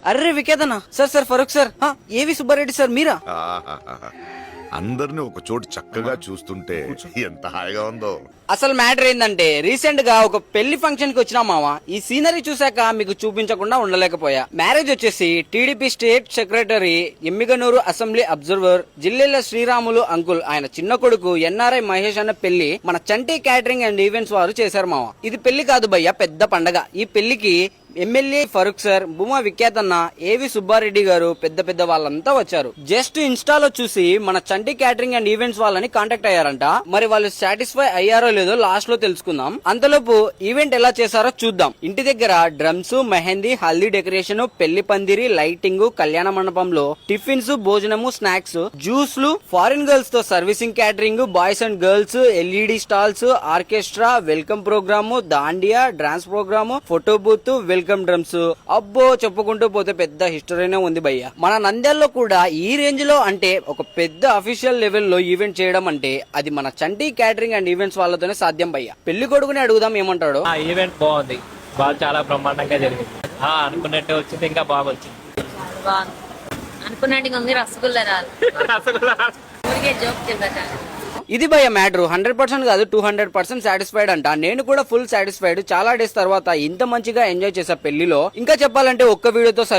Array వికేతనా sir Farooq sir ఏవి Subbareddy sir మీరా? ఆహాహాహా. అందరిని ఒక చోటు చక్కగా చూస్తుంటే ఎంత హాయిగా ఉందో. అసలు మ్యాటర్ ఏంటంటే రీసెంట్ గా ఒక పెళ్లి ఫంక్షన్ కి వచ్చినా మావా, ఈ సీనరీ చూసాక మీకు చూపించకుండా ఉండలేకపోయా. మ్యారేజ్ వచ్చేసి TDP state secretary Emmiganur assembly observer Jillela Sriramulu uncle ఆయన చిన్న కొడుకు ఎన్ఆర్ఐ మహేష్ అన్న పెళ్లి మన చంటి క్యాటరింగ్ అండ్ ఈవెంట్స్ వారు చేశారు మావా. ఇది పెళ్లి కాదు భయ్య, పెద్ద పండగ. ఈ పెళ్లికి ఎమ్మెల్యే ఫరూక్ సార్, భూమా విఖ్యాతన్న, ఏవి సుబ్బారెడ్డి గారు, పెద్ద వాళ్ళంతా వచ్చారు. జస్ట్ ఇన్స్టాలో చూసి మన చంటి క్యాటరింగ్ అండ్ ఈవెంట్స్ వాళ్ళని కాంటాక్ట్ అయ్యారంట. మరి వాళ్ళు సాటిస్ఫై అయ్యారో లేదో లాస్ట్ లో తెలుసుకుందాం. అంతలోపు ఈవెంట్ ఎలా చేశారో చూద్దాం. ఇంటి దగ్గర డ్రమ్స్, మెహందీ, హల్దీ డెకరేషన్, పెళ్లి పందిరి, లైటింగ్, కళ్యాణ మండపంలో టిఫిన్స్, భోజనము, స్నాక్స్, జ్యూస్లు, ఫారిన్ గర్ల్స్ తో servicing catering, boys and girls, LED stalls, orchestra, welcome programme, dandiya, dance programme, photo booth, welcome drums. అబ్బో చెప్పుకుంటూ పోతే పెద్ద హిస్టరీనే ఉంది భయ్య. మన నంద్యాలలో కూడా ఈ రేంజ్ లో అంటే ఒక పెద్ద అఫీషియల్ లెవెల్ లో ఈవెంట్ చేయడం అంటే అది మన చంటి క్యాటరింగ్ అండ్ ఈవెంట్స్ వాళ్ళతోనే సాధ్యం భయ్య. పెళ్లి కొడుకుని అడుగుదాం ఏమంటాడు. ఈవెంట్ బాగుంది, బాగా చాలా బ్రహ్మాండంగా జరిగింది. అనుకున్నట్టు వచ్చింది, ఇంకా బాగా వచ్చింది. అనుకున్నట్టుగా ఉంది, రసగుల్లా రాదు. ఊరికే జోక్ చేద్దాం. ఇది భయ మ్యాటర్. 100% కాదు 200% సాటిస్ఫైడ్ అంట. నేను కూడా ఫుల్ సాటిస్ఫైడ్. చాలా డేస్ తర్వాత ఇంత మంచిగా ఎంజాయ్ చేసా పెళ్లిలో. ఇంకా చెప్పాలంటే ఒక్క వీడియోతో సరిపోతుంది.